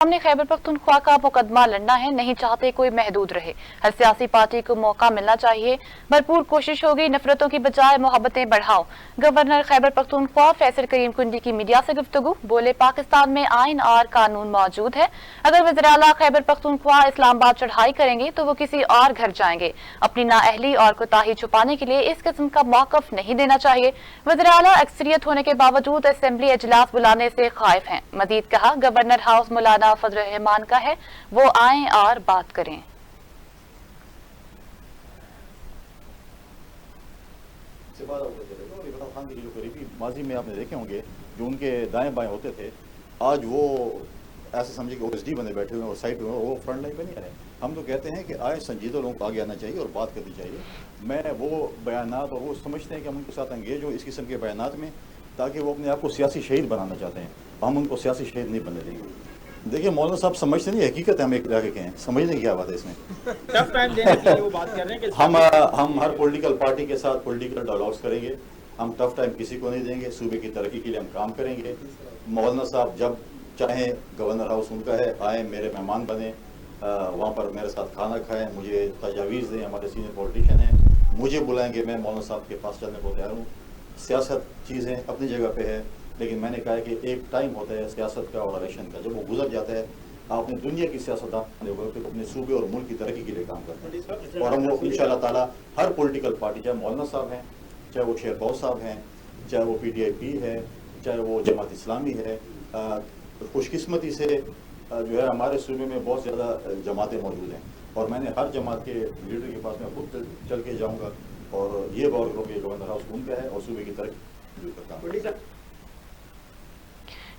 हमने खैबर पख्तूनख्वा का मुकदमा लड़ना है, नहीं चाहते कोई महदूद रहे। हर सियासी पार्टी को मौका मिलना चाहिए, भरपूर कोशिश होगी, नफरतों की बजाय मोहब्बतें बढ़ाओ। गवर्नर खैबर पख्तूनख्वा फैसल करीम कुंडी की मीडिया से गुफ्तगू, बोले पाकिस्तान में आइन और कानून मौजूद है। अगर वज़ीर-ए-आला खैबर पख्तूनख्वा इस्लामाबाद चढ़ाई करेंगे तो वो किसी और घर जाएंगे। अपनी नाअहली और कोताही छुपाने के लिए इस किस्म का मौक़िफ़ नहीं देना चाहिए। वज़ीर-ए-आला अक्सरियत होने के बावजूद असेंबली इजलास बुलाने से खाइफ हैं। मजीद कहा, गवर्नर हाउस मौलाना फजल रहमान का है, वो आएं और बात करें। खान की जो करीबी माजी में आपने देखे होंगे, जो उनके दाएं बाएं होते थे, आज वो ऐसे समझे कि ओएसडी बने बैठे हुए हैं और साइड में वो फ्रंट लाइन पे नहीं आ रहे। हम तो कहते हैं कि आए संजीदा लोगों को आगे आना चाहिए और बात करनी चाहिए। मैं वो बयानात और वो समझते हैं कि हम उनके साथ एंगेज हो इस किस्म के बयानात में, ताकि वो अपने आप को सियासी शहीद बनाना चाहते हैं। हम उनको सियासी शहीद नहीं बनने देंगे। देखिए मौलाना साहब समझते नहीं, हकीकत है, हम एक इलाके के हैं, समझने की क्या बात है इसमें। टफ टाइम देने के लिए वो बात कर रहे हैं कि हम हर पॉलिटिकल पार्टी के साथ पॉलिटिकल डायलॉग्स करेंगे। हम टफ टाइम किसी को नहीं देंगे। सूबे की तरक्की के लिए हम काम करेंगे। मौलाना साहब जब चाहें, गवर्नर हाउस उनका है, आए, मेरे मेहमान बने, वहाँ पर मेरे साथ खाना खाएं, मुझे तजावीज़ दें। हमारे सीनियर पॉलिटिशियन हैं, मुझे बुलाएंगे, मैं मौलाना साहब के पास चलने को तैयार हूँ। सियासत चीज़ें अपनी जगह पे है, लेकिन मैंने कहा है कि एक टाइम होता है सियासत का और इलेक्शन का, जब वो गुजर जाता है आपने दुनिया की सियासत अपने सूबे और मुल्क की तरक्की के लिए काम करते हैं। और हम वो इंशाअल्लाह ताला हर पॉलिटिकल पार्टी, चाहे मौलाना साहब हैं, चाहे वो शेरबौद साहब हैं, चाहे वो PTIP है, चाहे वो जमात इस्लामी है, खुशकिस्मती से जो है हमारे सूबे में बहुत ज़्यादा जमातें मौजूद हैं और मैंने हर जमात के लीडर के पास मैं खुद चल के जाऊँगा और ये गौर करूँ कि गवर्नर हाउस उनका है और सूबे की तरक्की का काम।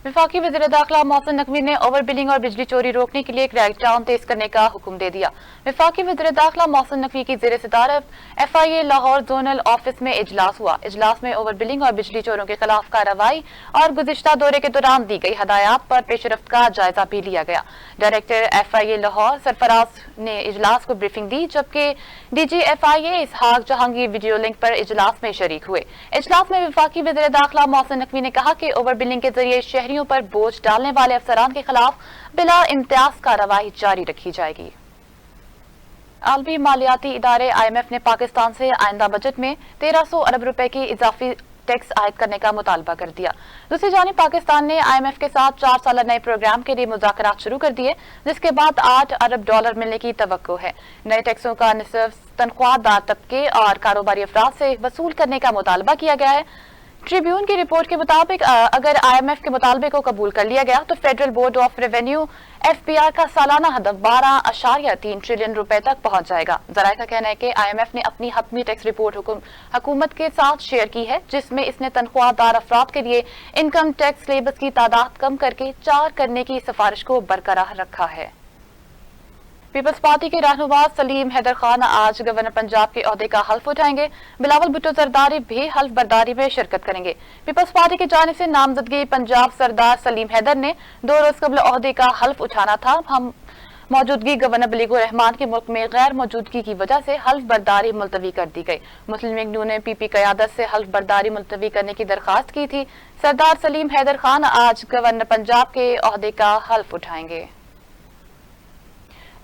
वफाकी वज़ीर दाखिला मोहसिन नकवी ने ओवर बिलिंग और बिजली चोरी रोकने के लिए क्रैकडाउन तेज करने का हुक्म दे दिया। वफाकी वज़ीर दाखिला मोहसिन नकवी की ज़ेर सदारत FIA लाहौर जोनल ऑफिस में इजलास हुआ। इजलास में ओवर बिलिंग और बिजली चोरों के खिलाफ कार्रवाई और गुज़िश्ता दौरे के दौरान दी गई हदायत पर पेशरफ्त का जायजा भी लिया गया। डायरेक्टर FIA लाहौर सरफराज ने इजलास को ब्रीफिंग दी, जबकि DG FIA इसहाक जहांगीर वीडियो लिंक पर इजलास में शरीक हुए। इजलास में वफाकी वज़ीर दाखिला मोहसिन नकवी ने कहा कि ओवर बिलिंग के जरिए शहरियों पर बोझ डालने वाले अफसरान के खिलाफ बिला इम्तियाज कार्रवाई जारी रखी जाएगी। आलमी मालियाती इदारे IMF ने पाकिस्तान से आइंदा बजट में 1300 अरब रुपए की इजाफी टैक्स आयद करने का मुतालबा कर दिया। दूसरी जानिब पाकिस्तान ने IMF के साथ 4 साल नए प्रोग्राम के लिए मुज़ाकरात शुरू कर दिए, जिसके बाद $8 अरब मिलने की तवक्को है। नए टैक्सों का निस्फ तनख्वाहदार तबके और कारोबारी अफराद से वसूल करने का मुतालबा किया गया है। ट्रिब्यून की रिपोर्ट के मुताबिक अगर IMF के मुतालबे को कबूल कर लिया गया तो federal board of revenue FBR का सालाना हदफ 12.3 ट्रिलियन रुपए तक पहुंच जाएगा। जराये का कहना है कि IMF ने अपनी हतमी टैक्स रिपोर्ट हुकूमत के साथ शेयर की है, जिसमें इसने तनख्वाहदार अफराद के लिए इनकम टैक्स स्लेब्स की तादाद कम करके 4 करने की सिफारिश को बरकरार रखा है। पीपल्स पार्टी के रहनुमा सलीम हैदर खान आज गवर्नर पंजाब के ओहदे का हल्फ उठाएंगे। बिलावल भुट्टो जरदारी भी हल्फ बर्दारी में शिरकत करेंगे। पीपल्स पार्टी की जानिब से नामजदगी पंजाब सरदार सलीम हैदर ने 2 रोज कबल ओहदे का हल्फ उठाना था। हम मौजूदगी गवर्नर बलीगुर रहमान के मुल्क में गैर मौजूदगी की वजह से हल्फ बर्दारी मुलतवी कर दी गई। मुस्लिम लीग नून ने PP क़यादत से हल्फ बर्दारी मुलतवी करने की दरख्वास्त की थी। सरदार सलीम हैदर खान आज गवर्नर पंजाब के ओहदे का हल्फ उठाएंगे।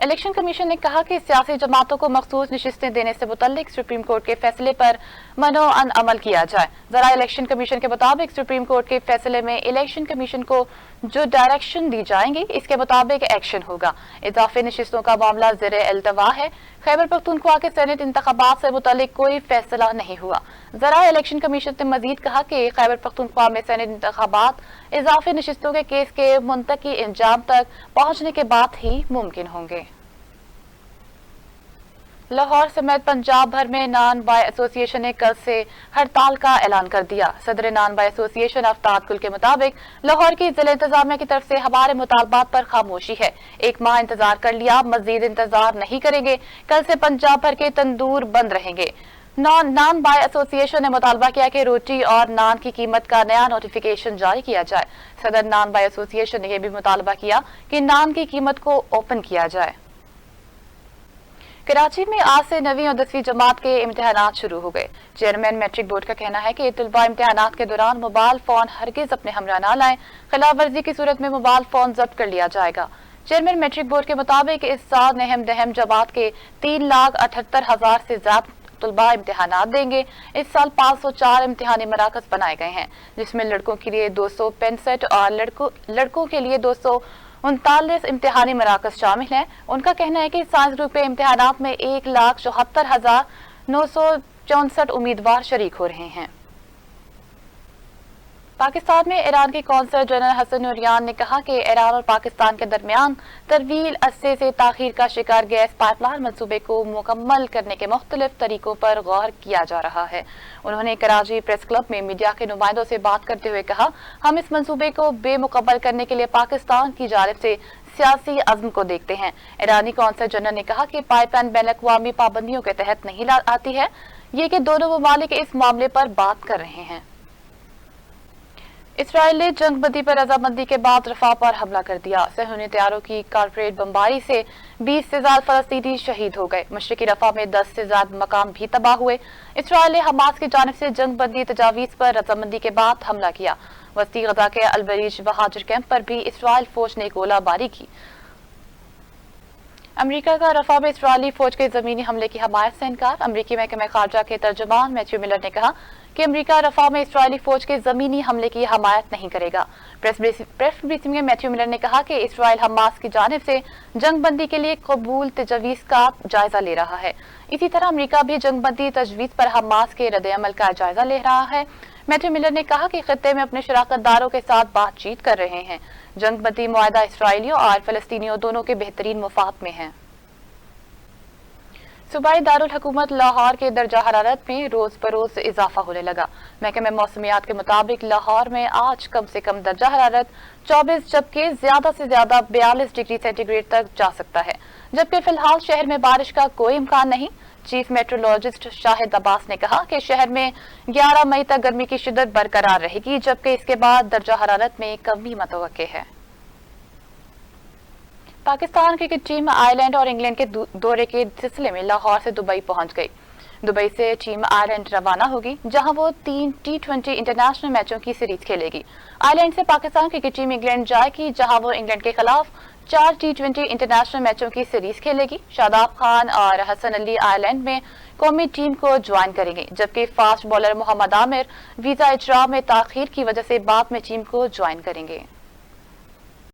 इलेक्शन कमीशन ने कहा कि सियासी जमातों को मखसूस नशिस्तें देने से मुतल्लिक सुप्रीम कोर्ट के फैसले पर मनोअन अमल किया जाए। जरा इलेक्शन कमीशन के मुताबिक सुप्रीम कोर्ट के फैसले में इलेक्शन कमीशन को जो डायरेक्शन दी जाएंगी, इसके मुताबिक एक्शन होगा। इजाफी नशिस्तों का मामला ज़ेरे इल्तवा है। खैबर पख्तूनख्वा के सेनेट इंतखाबात से मुतल्लिक कोई फैसला नहीं हुआ। जरा इलेक्शन कमीशन ने मजीद कहा कि खैबर पख्तूनख्वा में सेनेट इंतखाबात इजाफी नशिस्तों के केस के मुंतकी इंजाम तक पहुंचने के बाद ही मुमकिन होंगे। लाहौर समेत पंजाब भर में नान बाय एसोसिएशन ने कल से हड़ताल का ऐलान कर दिया। सदर नान बाय एसोसिएशन आफ्ताब गुल के मुताबिक लाहौर की जिला इंतजामिया की तरफ से हमारे मुतालबात पर खामोशी है। 1 माह इंतजार कर लिया, मजीद इंतजार नहीं करेंगे। कल से पंजाब भर के तंदूर बंद रहेंगे। नान बाय एसोसिएशन ने मुतालबा किया कि रोटी और नान की कीमत का नया नोटिफिकेशन जारी किया जाए। सदर नान बाय एसोसिएशन ने यह भी मुतालबा किया कि नान की कीमत को ओपन किया जाए। कराची में आज से 9वीं और 10वीं जमात के इम्तिहानात शुरू हो गए। चेयरमैन मैट्रिक बोर्ड का कहना है कि तलबा इम्तिहानात के दौरान मोबाइल फोन हरगिज अपने हमरा ना लाएं, खिलाफ वर्जी की सूरत में मोबाइल फोन जब्त कर लिया जाएगा। चेयरमैन मैट्रिक बोर्ड के मुताबिक इस साल नहम दहम जमात के 3,78,000 से ज्यादा तलबा इम्तिहानात देंगे। इस साल 504 इम्तिहानी मराकज बनाए गए हैं, जिसमें लड़कों के लिए 265 और लड़कों के लिए 239 इम्तिहानी मराकज शामिल हैं। उनका कहना है कि साइंस ग्रुप के इम्तिहानात में 1,74,964 उम्मीदवार शरीक हो रहे हैं। पाकिस्तान में ईरान के कौंसल जनरल हसन नूरियान ने कहा कि ईरान और पाकिस्तान के दरमियान तवील अरसे से ताखीर का शिकार गैस पाइपलाइन मंसूबे को मुकम्मल करने के मुख्तलिफ तरीकों पर गौर किया जा रहा है। उन्होंने कराची प्रेस क्लब में मीडिया के नुमाइंदों से बात करते हुए कहा, हम इस मंसूबे को बेमुकम्मल करने के लिए पाकिस्तान की जानिब से सियासी अज़्म को देखते हैं। ईरानी कौंसल जनरल ने कहा कि पाइपलाइन बैन अक़वामी पाबंदियों के तहत नहीं आती है, ये कि दोनों ममालिक इस मामले पर बात कर रहे हैं। इसराइल ने जंगबंदी पर रजामंदी के बाद रफा पर हमला कर दिया। सहूनी तैयारों की कारपोरेट बमबारी से 20 से ज्यादा फलस्तीनी शहीद हो गए। मशरिकी रफा में 10 से ज्यादा मकाम भी तबाह हुए। इसराइल ने हमास की जानिब से जंगबंदी तजावीज पर रजामंदी के बाद हमला किया। वस्ती गजा के अलबरीज बहादुर कैंप पर भी इसराइल फौज ने गोलाबारी की। अमेरिका का रफा में इसराइली फौज के जमीनी हमले की हमायत से इनकार। अमेरिकी महकमे खारजा के तर्जुमान मैथ्यू मिलर ने कहा कि अमेरिका रफा में इसराइली फौज के जमीनी हमले की हमायत नहीं करेगा। प्रेस ब्रीफिंग में मैथ्यू मिलर ने कहा कि इसराइल हमास की जानिब से जंगबंदी के लिए कबूल तजवीज़ का जायजा ले रहा है। इसी तरह अमेरिका भी जंगबंदी तजवीज़ पर हमास के रद्द-ए-अमल का जायजा ले रहा है। मैथ्यू मिलर ने कहा कि खित्ते में अपने शराकतदारों के साथ बातचीत कर रहे हैं। जंगबंदी मुआहदा इसराइलियों और फलस्तीनियों दोनों के बेहतरीन मुफाद में है। सूबाई दारुल हुकूमत लाहौर के दर्जा हरारत में रोज बरोज इजाफा होने लगा। महकमे मौसमियात के मुताबिक लाहौर में आज कम से कम दर्जा हरारत 24 जबकि ज्यादा से ज्यादा 42 डिग्री सेंटीग्रेड तक जा सकता है, जबकि फिलहाल शहर में बारिश का कोई इम्कान नहीं। चीफ मेट्रोलॉजिस्ट शाहिद अब्बास ने कहा कि शहर में 11 मई तक गर्मी की शिद्दत बरकरार रहेगी, जबकि इसके बाद दर्जा हरारत में कमी मुतवक्के है। पाकिस्तान क्रिकेट टीम आयरलैंड और इंग्लैंड के दौरे के सिलसिले में लाहौर से दुबई पहुंच गई। दुबई से टीम आयरलैंड रवाना होगी, जहां वो 3 T20 इंटरनेशनल मैचों की सीरीज खेलेगी। आयरलैंड से पाकिस्तान क्रिकेट टीम इंग्लैंड जाएगी, जहां वो इंग्लैंड के खिलाफ 4 T20 इंटरनेशनल मैचों की सीरीज खेलेगी। शादाब खान और हसन अली आयरलैंड में कौमी टीम को ज्वाइन करेंगे, जबकि fast bowler Mohammad Amir visa इजरा में ताखीर की वजह से बाद में टीम को ज्वाइन करेंगे।